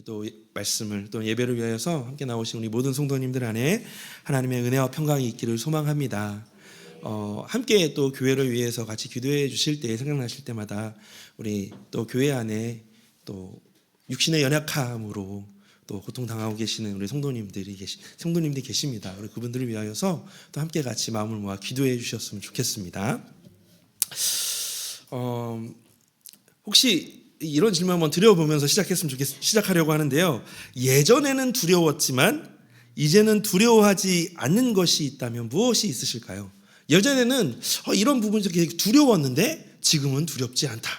또 말씀을 또 예배를 위하여서 함께 나오신 우리 모든 성도님들 안에 하나님의 은혜와 평강이 있기를 소망합니다. 함께 또 교회를 위해서 같이 기도해 주실 때 생각나실 때마다 우리 또 교회 안에 또 육신의 연약함으로 또 고통당하고 계시는 우리 성도님들이 계십니다. 우리 그분들을 위하여서 또 함께 같이 마음을 모아 기도해 주셨으면 좋겠습니다. 혹시 이런 질문 한번 드려보면서 시작하려고 하는데요. 예전에는 두려웠지만 이제는 두려워하지 않는 것이 있다면 무엇이 있으실까요? 예전에는 이런 부분이 되게 두려웠는데 지금은 두렵지 않다.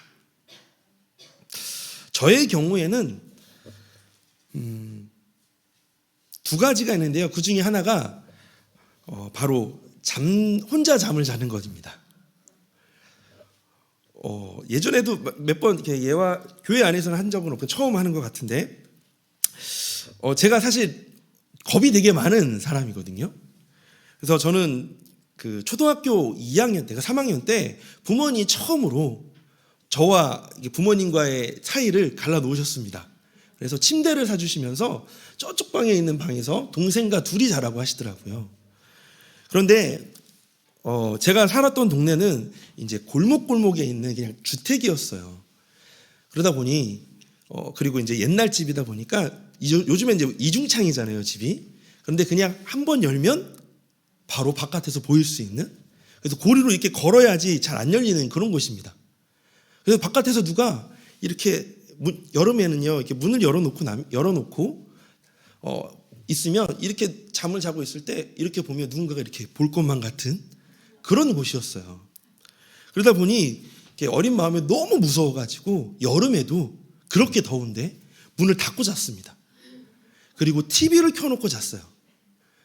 저의 경우에는 두 가지가 있는데요. 그 중에 하나가 바로 혼자 잠을 자는 것입니다. 예전에도 몇 번 예와 교회 안에서는 한 적은 없고 처음 하는 것 같은데, 제가 사실 겁이 되게 많은 사람이거든요. 그래서 저는 그 초등학교 2학년 때, 3학년 때 부모님이 처음으로 저와 부모님과의 차이를 갈라놓으셨습니다. 그래서 침대를 사주시면서 저쪽 방에 있는 방에서 동생과 둘이 자라고 하시더라고요. 그런데 제가 살았던 동네는 이제 골목골목에 있는 그냥 주택이었어요. 그러다 보니 그리고 이제 옛날 집이다 보니까 요즘엔 이제 이중창이잖아요, 집이. 그런데 그냥 한번 열면 바로 바깥에서 보일 수 있는, 그래서 고리로 이렇게 걸어야지 잘 안 열리는 그런 곳입니다. 그래서 바깥에서 누가 이렇게 여름에는요, 이렇게 문을 열어놓고 있으면 이렇게 잠을 자고 있을 때 이렇게 보면 누군가가 이렇게 볼 것만 같은 그런 곳이었어요. 그러다 보니 어린 마음에 너무 무서워가지고 여름에도 그렇게 더운데 문을 닫고 잤습니다. 그리고 TV를 켜놓고 잤어요.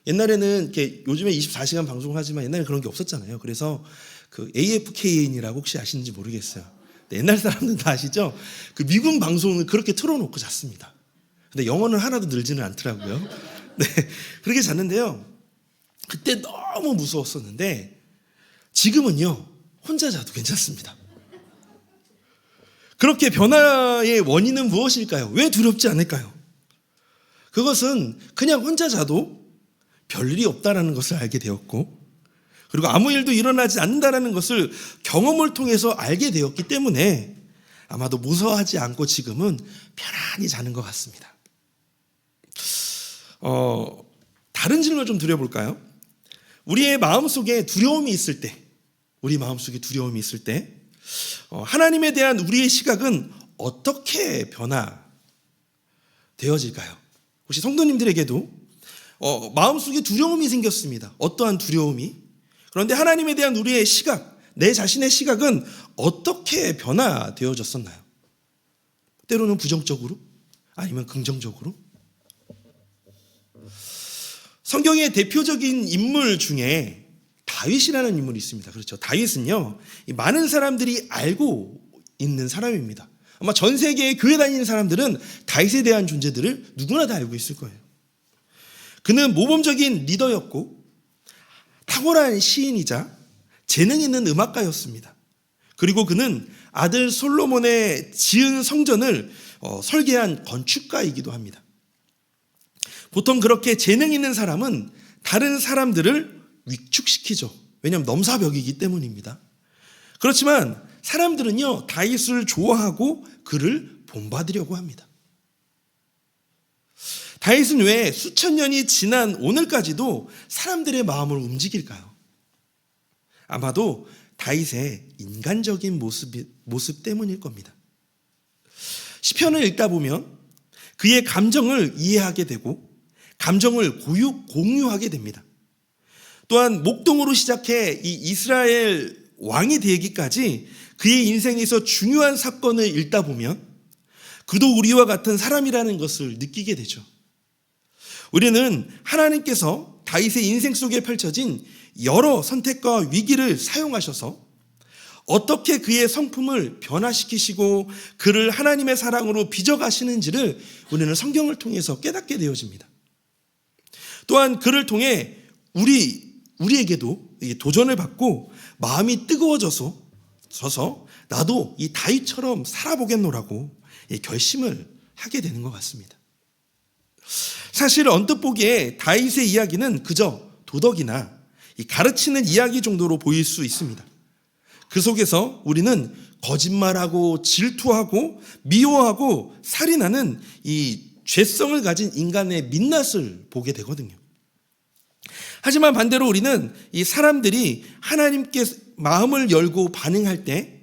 옛날에는 요즘에 24시간 방송을 하지만 옛날에 그런 게 없었잖아요. 그래서 그 AFKN이라고 혹시 아시는지 모르겠어요. 옛날 사람들은 다 아시죠? 그 미군 방송을 그렇게 틀어놓고 잤습니다. 근데 영어는 하나도 늘지는 않더라고요. 네, 그렇게 잤는데요. 그때 너무 무서웠었는데 지금은요, 혼자 자도 괜찮습니다. 그렇게 변화의 원인은 무엇일까요? 왜 두렵지 않을까요? 그것은 그냥 혼자 자도 별일이 없다라는 것을 알게 되었고, 그리고 아무 일도 일어나지 않는다라는 것을 경험을 통해서 알게 되었기 때문에 아마도 무서워하지 않고 지금은 편안히 자는 것 같습니다. 다른 질문을 좀 드려볼까요? 우리의 마음속에 두려움이 있을 때, 하나님에 대한 우리의 시각은 어떻게 변화되어질까요? 혹시 성도님들에게도 마음속에 두려움이 생겼습니다. 어떠한 두려움이? 그런데 하나님에 대한 우리의 시각, 내 자신의 시각은 어떻게 변화되어졌었나요? 때로는 부정적으로? 아니면 긍정적으로? 성경의 대표적인 인물 중에 다윗이라는 인물이 있습니다. 그렇죠. 다윗은요, 많은 사람들이 알고 있는 사람입니다. 아마 전 세계의 교회 다니는 사람들은 다윗에 대한 존재들을 누구나 다 알고 있을 거예요. 그는 모범적인 리더였고 탁월한 시인이자 재능 있는 음악가였습니다. 그리고 그는 아들 솔로몬의 지은 성전을 설계한 건축가이기도 합니다. 보통 그렇게 재능 있는 사람은 다른 사람들을 위축시키죠. 왜냐하면 넘사벽이기 때문입니다. 그렇지만 사람들은요, 다윗을 좋아하고 그를 본받으려고 합니다. 다윗은 왜 수천 년이 지난 오늘까지도 사람들의 마음을 움직일까요? 아마도 다윗의 인간적인 모습 때문일 겁니다. 시편을 읽다 보면 그의 감정을 이해하게 되고 감정을 공유하게 됩니다. 또한 목동으로 시작해 이 이스라엘 왕이 되기까지 그의 인생에서 중요한 사건을 읽다 보면 그도 우리와 같은 사람이라는 것을 느끼게 되죠. 우리는 하나님께서 다윗의 인생 속에 펼쳐진 여러 선택과 위기를 사용하셔서 어떻게 그의 성품을 변화시키시고 그를 하나님의 사랑으로 빚어가시는지를 우리는 성경을 통해서 깨닫게 되어집니다. 또한 그를 통해 우리에게도 도전을 받고 마음이 뜨거워져서 나도 이 다윗처럼 살아보겠노라고 결심을 하게 되는 것 같습니다. 사실 언뜻 보기에 다윗의 이야기는 그저 도덕이나 가르치는 이야기 정도로 보일 수 있습니다. 그 속에서 우리는 거짓말하고 질투하고 미워하고 살인하는 이 죄성을 가진 인간의 민낯을 보게 되거든요. 하지만 반대로 우리는 이 사람들이 하나님께 마음을 열고 반응할 때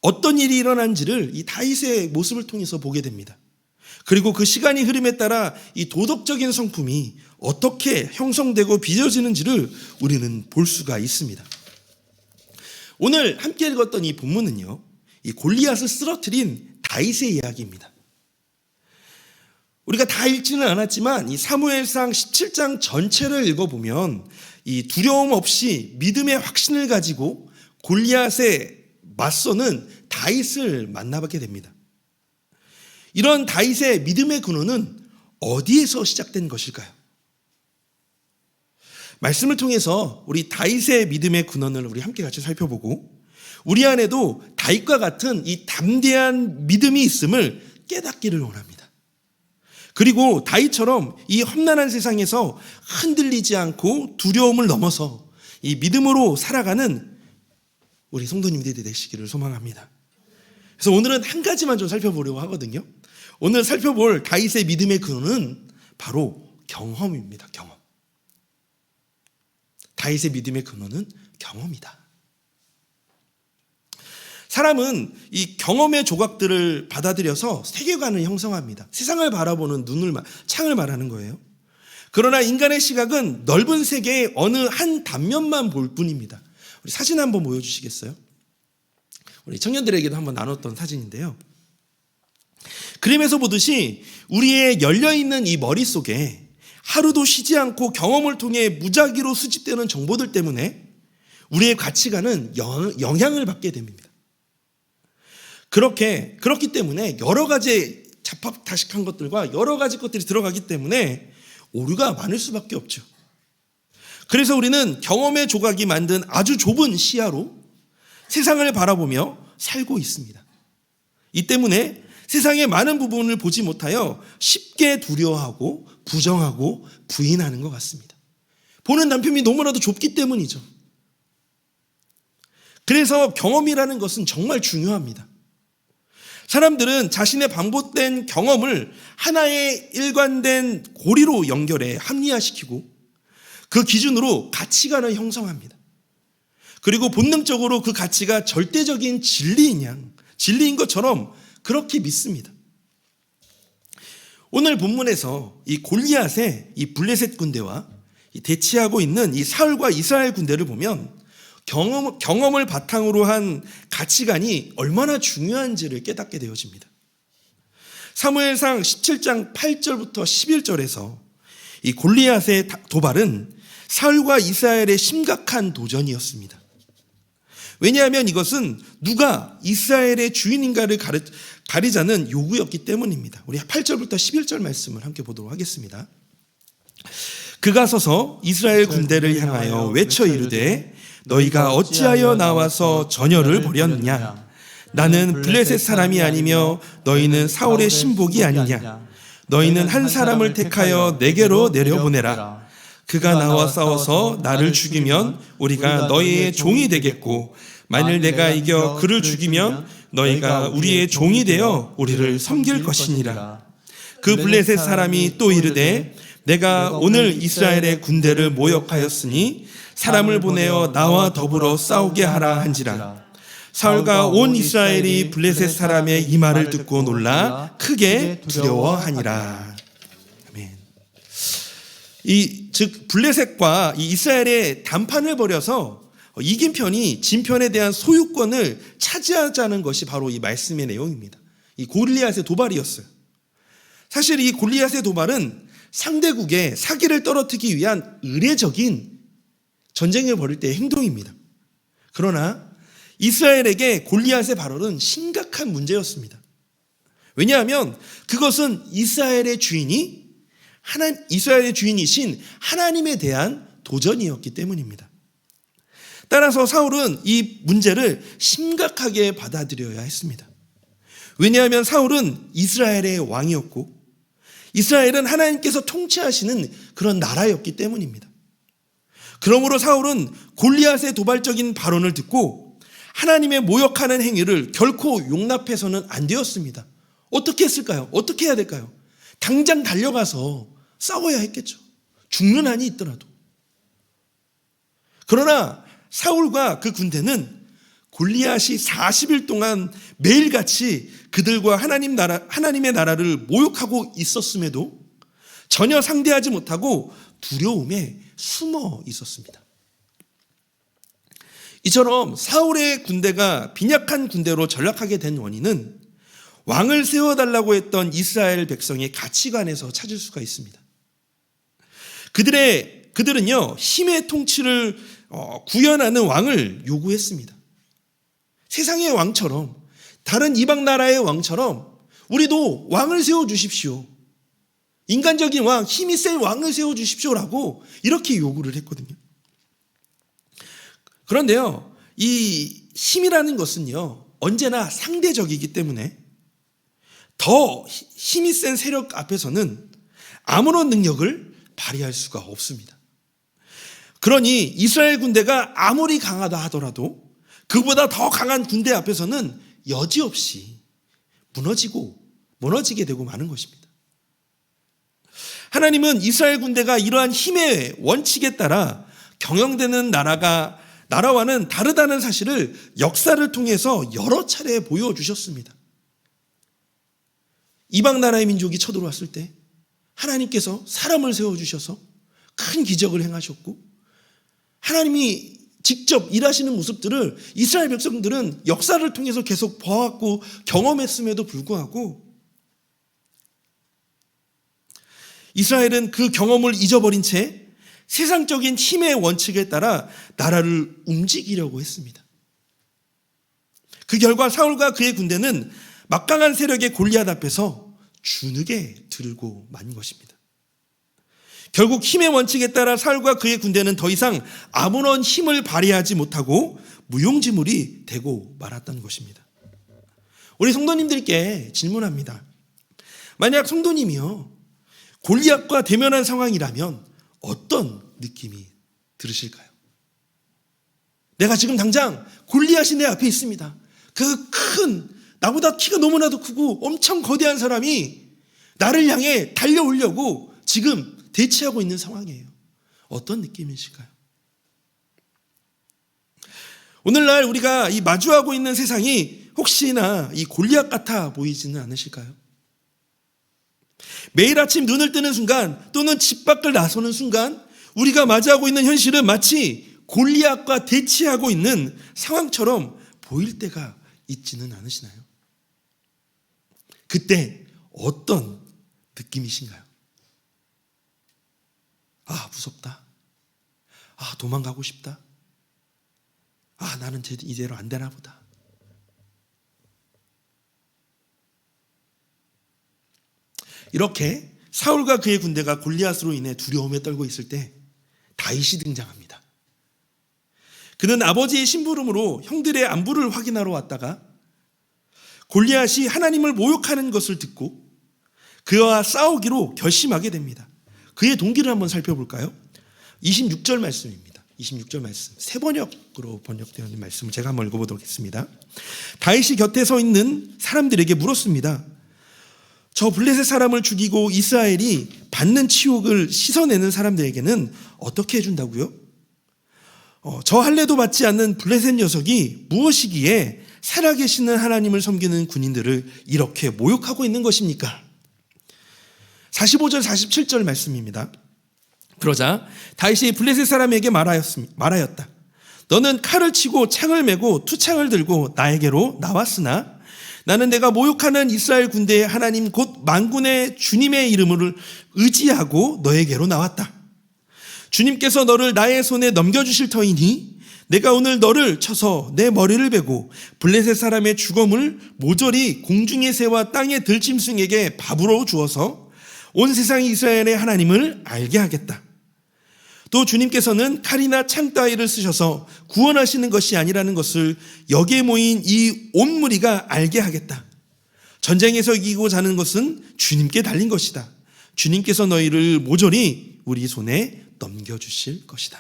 어떤 일이 일어난지를 이 다윗의 모습을 통해서 보게 됩니다. 그리고 그 시간이 흐름에 따라 이 도덕적인 성품이 어떻게 형성되고 빚어지는지를 우리는 볼 수가 있습니다. 오늘 함께 읽었던 이 본문은요, 이 골리앗을 쓰러뜨린 다윗의 이야기입니다. 우리가 다 읽지는 않았지만 이 사무엘상 17장 전체를 읽어보면 이 두려움 없이 믿음의 확신을 가지고 골리앗에 맞서는 다윗을 만나게 됩니다. 이런 다윗의 믿음의 근원은 어디에서 시작된 것일까요? 말씀을 통해서 우리 다윗의 믿음의 근원을 우리 함께 같이 살펴보고 우리 안에도 다윗과 같은 이 담대한 믿음이 있음을 깨닫기를 원합니다. 그리고 다윗처럼 이 험난한 세상에서 흔들리지 않고 두려움을 넘어서 이 믿음으로 살아가는 우리 성도님들이 되시기를 소망합니다. 그래서 오늘은 한 가지만 좀 살펴보려고 하거든요. 오늘 살펴볼 다윗의 믿음의 근원은 바로 경험입니다. 경험. 다윗의 믿음의 근원은 경험이다. 사람은 이 경험의 조각들을 받아들여서 세계관을 형성합니다. 세상을 바라보는 창을 말하는 거예요. 그러나 인간의 시각은 넓은 세계의 어느 한 단면만 볼 뿐입니다. 우리 사진 한번 보여주시겠어요? 우리 청년들에게도 한번 나눴던 사진인데요. 그림에서 보듯이 우리의 열려있는 이 머릿속에 하루도 쉬지 않고 경험을 통해 무작위로 수집되는 정보들 때문에 우리의 가치관은 영향을 받게 됩니다. 그렇기 때문에 여러 가지 잡합다식한 것들과 여러 가지 것들이 들어가기 때문에 오류가 많을 수밖에 없죠. 그래서 우리는 경험의 조각이 만든 아주 좁은 시야로 세상을 바라보며 살고 있습니다. 이 때문에 세상의 많은 부분을 보지 못하여 쉽게 두려워하고 부정하고 부인하는 것 같습니다. 보는 단편이 너무나도 좁기 때문이죠. 그래서 경험이라는 것은 정말 중요합니다. 사람들은 자신의 반복된 경험을 하나의 일관된 고리로 연결해 합리화시키고 그 기준으로 가치관을 형성합니다. 그리고 본능적으로 그 가치가 절대적인 진리인 것처럼 그렇게 믿습니다. 오늘 본문에서 이 골리앗의 이 블레셋 군대와 대치하고 있는 이 사울과 이스라엘 군대를 보면 경험을 바탕으로 한 가치관이 얼마나 중요한지를 깨닫게 되어집니다. 사무엘상 17장 8절부터 11절에서 이 골리앗의 도발은 사울과 이스라엘의 심각한 도전이었습니다. 왜냐하면 이것은 누가 이스라엘의 주인인가를 가리자는 요구였기 때문입니다. 우리 8절부터 11절 말씀을 함께 보도록 하겠습니다. 그가 서서 이스라엘 군대를 향하여 외쳐 이르되 너희가 어찌하여 나와서 전열을 벌였느냐? 나는 블레셋 사람이 아니며 너희는 사울의 신복이 아니냐? 너희는 한 사람을 택하여 내게로 내려보내라. 그가 나와 싸워서 나를 죽이면 우리가 너희의 종이 되겠고 만일 내가 이겨 그를 죽이면 너희가 우리의 종이 되어 우리를 섬길 것이니라. 그 블레셋 사람이 또 이르되 내가 오늘 이스라엘의 군대를 모욕하였으니 사람을 보내어 나와 더불어 싸우게 하라 한지라. 사울과 온 이스라엘이 블레셋 사람의 이 말을 듣고 놀라 크게 두려워하니라. 아멘. 즉 블레셋과 이 이스라엘의 단판을 벌여서 이긴 편이 진 편에 대한 소유권을 차지하자는 것이 바로 이 말씀의 내용입니다. 이 골리앗의 도발이었어요. 사실 이 골리앗의 도발은 상대국의 사기를 떨어뜨리기 위한 의례적인 전쟁을 벌일 때의 행동입니다. 그러나 이스라엘에게 골리앗의 발언은 심각한 문제였습니다. 왜냐하면 그것은 이스라엘의 주인이신 하나님에 대한 도전이었기 때문입니다. 따라서 사울은 이 문제를 심각하게 받아들여야 했습니다. 왜냐하면 사울은 이스라엘의 왕이었고 이스라엘은 하나님께서 통치하시는 그런 나라였기 때문입니다. 그러므로 사울은 골리앗의 도발적인 발언을 듣고 하나님의 모욕하는 행위를 결코 용납해서는 안 되었습니다. 어떻게 했을까요? 어떻게 해야 될까요? 당장 달려가서 싸워야 했겠죠. 죽는 한이 있더라도. 그러나 사울과 그 군대는 골리앗이 40일 동안 매일같이 그들과 하나님의 나라를 모욕하고 있었음에도 전혀 상대하지 못하고 두려움에 숨어 있었습니다. 이처럼 사울의 군대가 빈약한 군대로 전락하게 된 원인은 왕을 세워달라고 했던 이스라엘 백성의 가치관에서 찾을 수가 있습니다. 그들은요, 힘의 통치를 구현하는 왕을 요구했습니다. 세상의 왕처럼, 다른 이방 나라의 왕처럼 우리도 왕을 세워주십시오. 인간적인 왕, 힘이 센 왕을 세워주십시오라고 이렇게 요구를 했거든요. 그런데요, 이 힘이라는 것은요, 언제나 상대적이기 때문에 더 힘이 센 세력 앞에서는 아무런 능력을 발휘할 수가 없습니다. 그러니 이스라엘 군대가 아무리 강하다 하더라도 그보다 더 강한 군대 앞에서는 여지없이 무너지게 되고 마는 것입니다. 하나님은 이스라엘 군대가 이러한 힘의 원칙에 따라 경영되는 나라와는 다르다는 사실을 역사를 통해서 여러 차례 보여주셨습니다. 이방 나라의 민족이 쳐들어왔을 때 하나님께서 사람을 세워주셔서 큰 기적을 행하셨고 하나님이 직접 일하시는 모습들을 이스라엘 백성들은 역사를 통해서 계속 봐왔고 경험했음에도 불구하고 이스라엘은 그 경험을 잊어버린 채 세상적인 힘의 원칙에 따라 나라를 움직이려고 했습니다. 그 결과 사울과 그의 군대는 막강한 세력의 골리앗 앞에서 주눅에 들고 만 것입니다. 결국 힘의 원칙에 따라 사울과 그의 군대는 더 이상 아무런 힘을 발휘하지 못하고 무용지물이 되고 말았다는 것입니다. 우리 성도님들께 질문합니다. 만약 성도님이요, 골리앗과 대면한 상황이라면 어떤 느낌이 들으실까요? 내가 지금 당장 골리앗이 내 앞에 있습니다. 그 큰, 나보다 키가 너무나도 크고 엄청 거대한 사람이 나를 향해 달려오려고 지금 대치하고 있는 상황이에요. 어떤 느낌이실까요? 오늘날 우리가 이 마주하고 있는 세상이 혹시나 이 골리앗 같아 보이지는 않으실까요? 매일 아침 눈을 뜨는 순간 또는 집 밖을 나서는 순간 우리가 맞이하고 있는 현실은 마치 골리앗과 대치하고 있는 상황처럼 보일 때가 있지는 않으시나요? 그때 어떤 느낌이신가요? 아, 무섭다. 아, 도망가고 싶다. 아, 나는 이대로 안 되나 보다. 이렇게 사울과 그의 군대가 골리앗으로 인해 두려움에 떨고 있을 때 다윗이 등장합니다. 그는 아버지의 심부름으로 형들의 안부를 확인하러 왔다가 골리앗이 하나님을 모욕하는 것을 듣고 그와 싸우기로 결심하게 됩니다. 그의 동기를 한번 살펴볼까요? 26절 말씀입니다. 26절 말씀, 세 번역으로 번역되어 있는 말씀을 제가 한번 읽어보도록 하겠습니다. 다윗이 곁에 서 있는 사람들에게 물었습니다. 저 블레셋 사람을 죽이고 이스라엘이 받는 치욕을 씻어내는 사람들에게는 어떻게 해준다고요? 저 할례도 받지 않는 블레셋 녀석이 무엇이기에 살아계시는 하나님을 섬기는 군인들을 이렇게 모욕하고 있는 것입니까? 45절 47절 말씀입니다. 그러자 다윗이 블레셋 사람에게 말하였다. 너는 칼을 치고 창을 메고 투창을 들고 나에게로 나왔으나 나는 내가 모욕하는 이스라엘 군대의 하나님 곧 만군의 주님의 이름을 의지하고 너에게로 나왔다. 주님께서 너를 나의 손에 넘겨주실 터이니 내가 오늘 너를 쳐서 내 머리를 베고 블레셋 사람의 주검을 모조리 공중의 새와 땅의 들짐승에게 밥으로 주어서 온 세상 이스라엘의 하나님을 알게 하겠다. 또 주님께서는 칼이나 창 따위를 쓰셔서 구원하시는 것이 아니라는 것을 여기에 모인 이 온 무리가 알게 하겠다. 전쟁에서 이기고자 하는 것은 주님께 달린 것이다. 주님께서 너희를 모조리 우리 손에 넘겨주실 것이다.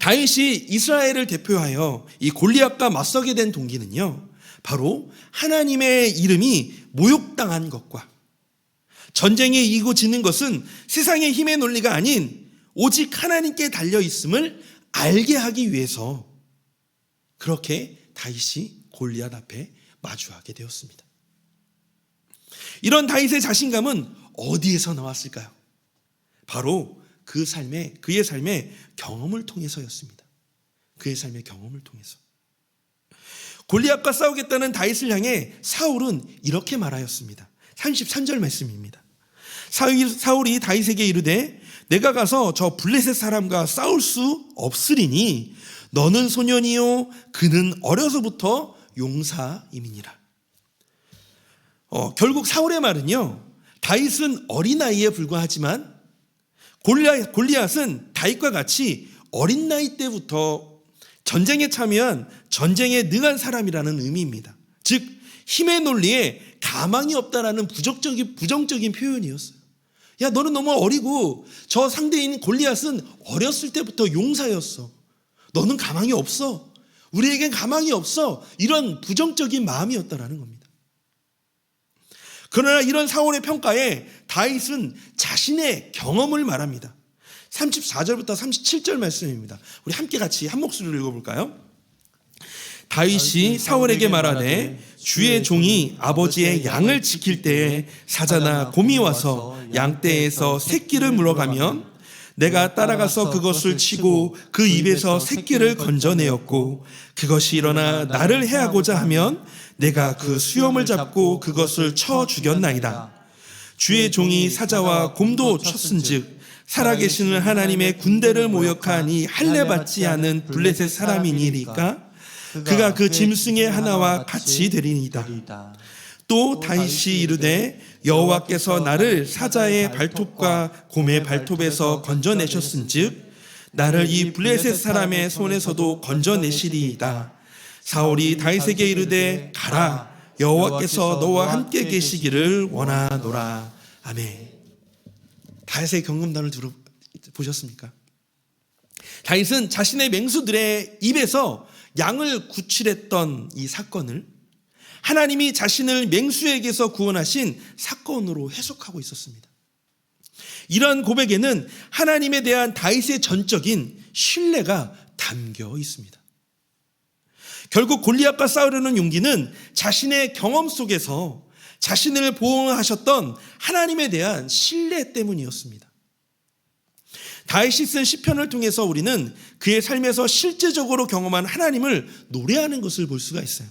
다윗이 이스라엘을 대표하여 이 골리앗과 맞서게 된 동기는요, 바로 하나님의 이름이 모욕당한 것과 전쟁에 이기고 지는 것은 세상의 힘의 논리가 아닌 오직 하나님께 달려있음을 알게 하기 위해서 그렇게 다윗이 골리앗 앞에 마주하게 되었습니다. 이런 다윗의 자신감은 어디에서 나왔을까요? 바로 그의 삶의 경험을 통해서였습니다. 그의 삶의 경험을 통해서. 골리앗과 싸우겠다는 다윗을 향해 사울은 이렇게 말하였습니다. 33절 말씀입니다. 사울이 다윗에게 이르되 내가 가서 저 블레셋 사람과 싸울 수 없으리니 너는 소년이요 그는 어려서부터 용사임이니라. 결국 사울의 말은요, 다윗은 어린아이에 불과하지만 골리앗은 다윗과 같이 어린 나이 때부터 전쟁에 참여한 전쟁에 능한 사람이라는 의미입니다. 즉 힘의 논리에 가망이 없다라는 부정적인 표현이었어요. 야, 너는 너무 어리고 저 상대인 골리앗은 어렸을 때부터 용사였어. 너는 가망이 없어. 우리에겐 가망이 없어. 이런 부정적인 마음이었다라는 겁니다. 그러나 이런 사울의 평가에 다윗은 자신의 경험을 말합니다. 34절부터 37절 말씀입니다. 우리 함께 같이 한 목소리로 읽어볼까요? 다윗이 사울에게 말하되 주의 종이 아버지의 양을 지킬 때에 사자나 곰이 와서 양떼에서 새끼를 물어가면 내가 따라가서 그것을 치고 그 입에서 새끼를 건져내었고 그것이 일어나 나를 해하고자 하면 내가 그 수염을 잡고 그것을 쳐 죽였나이다. 주의 종이 사자와 곰도 쳤은즉 살아계시는 하나님의 군대를 모욕하니 할례받지 않은 블레셋 사람이니까 그가 그 짐승의 하나와 같이 되리이다. 또 다윗이 이르되 여호와께서 나를 사자의 발톱과 곰의 발톱에서 건져내셨은즉 나를 이 블레셋 사람의 손에서도 건져내시리이다. 사울이 다윗에게 이르되 가라, 여호와께서 너와 함께 계시기를 원하노라. 아멘. 다윗의 경험담을 들어보셨습니까? 다윗은 자신의 맹수들의 입에서 양을 구출했던 이 사건을 하나님이 자신을 맹수에게서 구원하신 사건으로 해석하고 있었습니다. 이러한 고백에는 하나님에 대한 다윗의 전적인 신뢰가 담겨 있습니다. 결국 골리앗과 싸우려는 용기는 자신의 경험 속에서 자신을 보호하셨던 하나님에 대한 신뢰 때문이었습니다. 다윗이 쓴 시편을 통해서 우리는 그의 삶에서 실제적으로 경험한 하나님을 노래하는 것을 볼 수가 있어요.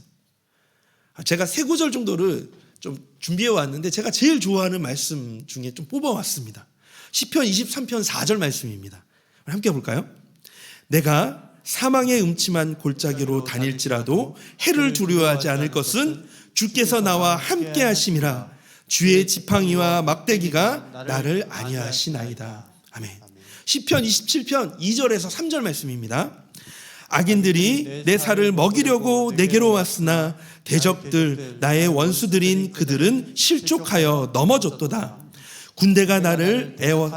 제가 3구절 정도를 좀 준비해 왔는데 제가 제일 좋아하는 말씀 중에 좀 뽑아왔습니다. 시편 23편 4절 말씀입니다. 함께 볼까요? 내가 사망의 음침한 골짜기로 다닐지라도 해를 두려워하지 않을 것은 주께서 나와 함께 하심이라. 주의 지팡이와 막대기가 나를 안위하시나이다. 아멘. 시편 27편 2절에서 3절 말씀입니다. 악인들이 내 살을 먹이려고 내게로 왔으나 대적들 나의 원수들인 그들은 실족하여 넘어졌도다. 군대가 나를 에워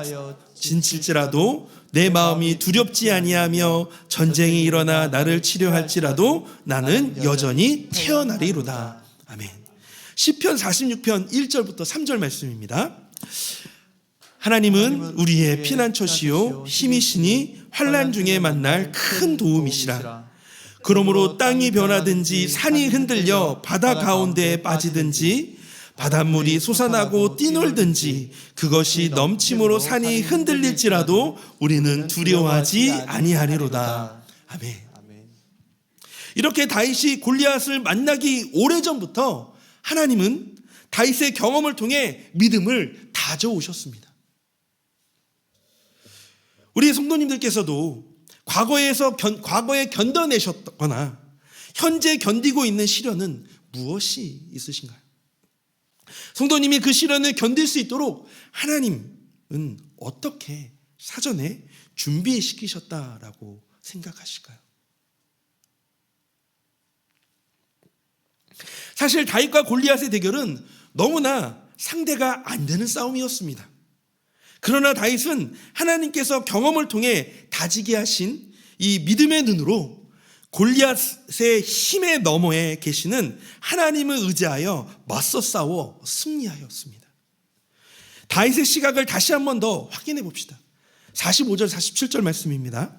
진칠지라도 내 마음이 두렵지 아니하며 전쟁이 일어나 나를 치료할지라도 나는 여전히 태어나리로다. 아멘. 시편 46편 1절부터 3절 말씀입니다. 하나님은 우리의 피난처시요 힘이시니 환난 중에 만날 큰 도움이시라. 그러므로 땅이 변하든지 산이 흔들려 바다 가운데에 빠지든지 바닷물이 솟아나고 뛰놀든지 그것이 넘침으로 산이 흔들릴지라도 우리는 두려워하지 아니하리로다. 아멘. 이렇게 다윗이 골리앗을 만나기 오래전부터 하나님은 다윗의 경험을 통해 믿음을 다져오셨습니다. 우리 성도님들께서도 과거에 견뎌내셨거나 현재 견디고 있는 시련은 무엇이 있으신가요? 성도님이 그 시련을 견딜 수 있도록 하나님은 어떻게 사전에 준비시키셨다라고 생각하실까요? 사실 다윗과 골리앗의 대결은 너무나 상대가 안 되는 싸움이었습니다. 그러나 다윗은 하나님께서 경험을 통해 다지게 하신 이 믿음의 눈으로 골리앗의 힘의 너머에 계시는 하나님을 의지하여 맞서 싸워 승리하였습니다. 다윗의 시각을 다시 한 번 더 확인해 봅시다. 45절 47절 말씀입니다.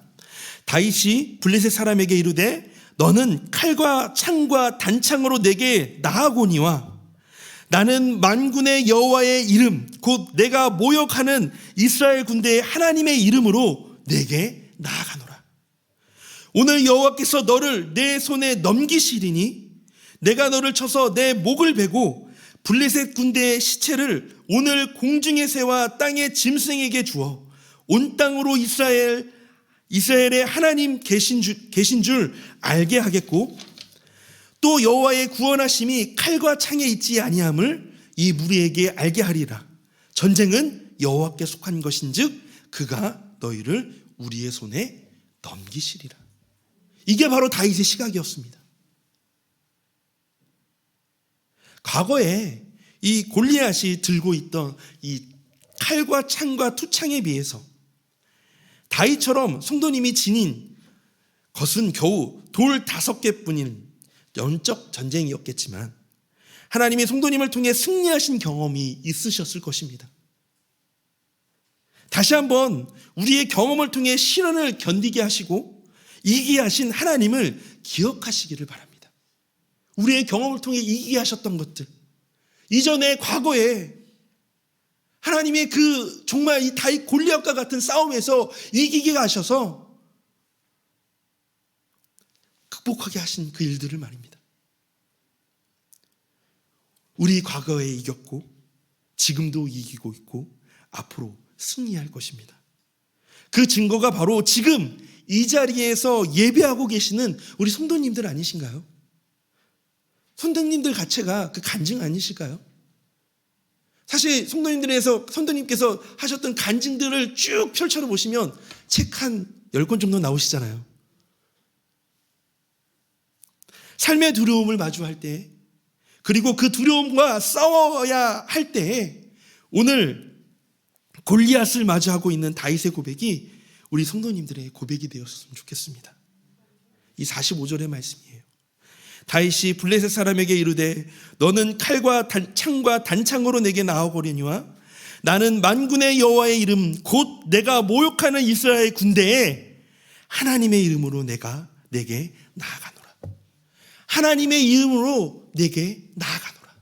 다윗이 블레셋 사람에게 이르되 너는 칼과 창과 단창으로 내게 나아오니와 나는 만군의 여호와의 이름 곧 내가 모욕하는 이스라엘 군대의 하나님의 이름으로 내게 나아가노라. 오늘 여호와께서 너를 내 손에 넘기시리니 내가 너를 쳐서 내 목을 베고 블레셋 군대의 시체를 오늘 공중의 새와 땅의 짐승에게 주어 온 땅으로 이스라엘의 하나님 계신 줄 알게 하겠고 또 여호와의 구원하심이 칼과 창에 있지 아니함을 이 무리에게 알게 하리라. 전쟁은 여호와께 속한 것인즉 그가 너희를 우리의 손에 넘기시리라. 이게 바로 다윗의 시각이었습니다. 과거에 이 골리앗이 들고 있던 이 칼과 창과 투창에 비해서 다윗처럼 성도님이 지닌 것은 겨우 돌 5개뿐인 영적 전쟁이었겠지만 하나님이 성도님을 통해 승리하신 경험이 있으셨을 것입니다. 다시 한번 우리의 경험을 통해 시련을 견디게 하시고 이기게 하신 하나님을 기억하시기를 바랍니다. 우리의 경험을 통해 이기게 하셨던 것들, 이전에 과거에 하나님의 그 정말 이 다윗 골리앗과 같은 싸움에서 이기게 하셔서 극복하게 하신 그 일들을 말입니다. 우리 과거에 이겼고 지금도 이기고 있고 앞으로 승리할 것입니다. 그 증거가 바로 지금 이 자리에서 예배하고 계시는 우리 성도님들 아니신가요? 성도님들 자체가 그 간증 아니실까요? 사실 성도님께서 하셨던 간증들을 쭉 펼쳐 보시면 책 한 10권 정도 나오시잖아요. 삶의 두려움을 마주할 때, 그리고 그 두려움과 싸워야 할 때에 오늘 골리앗을 마주하고 있는 다윗의 고백이 우리 성도님들의 고백이 되었으면 좋겠습니다. 이 45절의 말씀이에요. 다윗이 블레셋 사람에게 이르되 너는 칼과 창과 단창으로 내게 나아오거려니와 나는 만군의 여호와의 이름 곧 내가 모욕하는 이스라엘 군대에 하나님의 이름으로 내게 나아가노라. 하나님의 이름으로 내게 나아가노라.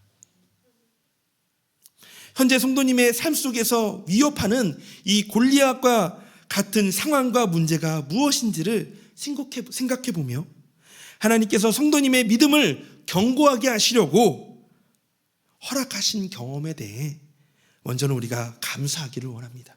현재 성도님의 삶 속에서 위협하는 이 골리앗과 같은 상황과 문제가 무엇인지를 생각해 보며 하나님께서 성도님의 믿음을 견고하게 하시려고 허락하신 경험에 대해 먼저는 우리가 감사하기를 원합니다.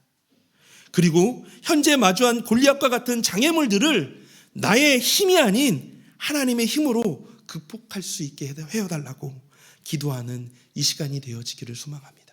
그리고 현재 마주한 골리앗과 같은 장애물들을 나의 힘이 아닌 하나님의 힘으로 극복할 수 있게 해달라고 기도하는 이 시간이 되어지기를 소망합니다.